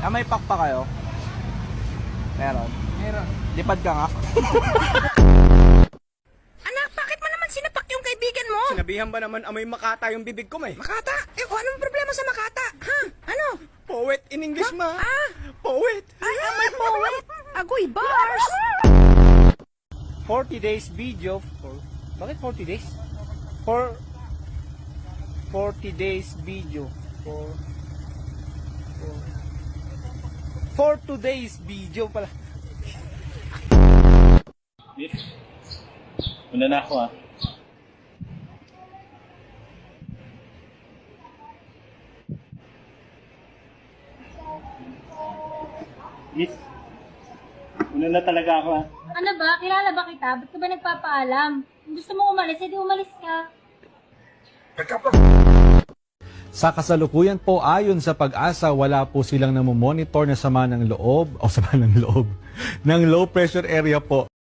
May pack pa kayo? Meron. Meron. Lipad ka nga. Anak, bakit mo naman sinapak yung kaibigan mo? Sinabihan ba naman amoy makata yung bibig ko, may? Makata? Anong problema sa Makata? Ha? Ano? Poet in English, ma. Poet. Ay, may poet. Agoy, bars. 40 days video. Bakit 40 days? 40 days video. For today's video pala. Miss, una na ako ah. Miss, una na talaga ako ah. Ano ba? Kilala ba kita? Ba't ka ba nagpapaalam? Kung gusto mo umalis, edi umalis ka. Sa kasalukuyan po, ayon sa Pag-asa, wala po silang namomonitor na sama ng loob, ng low pressure area po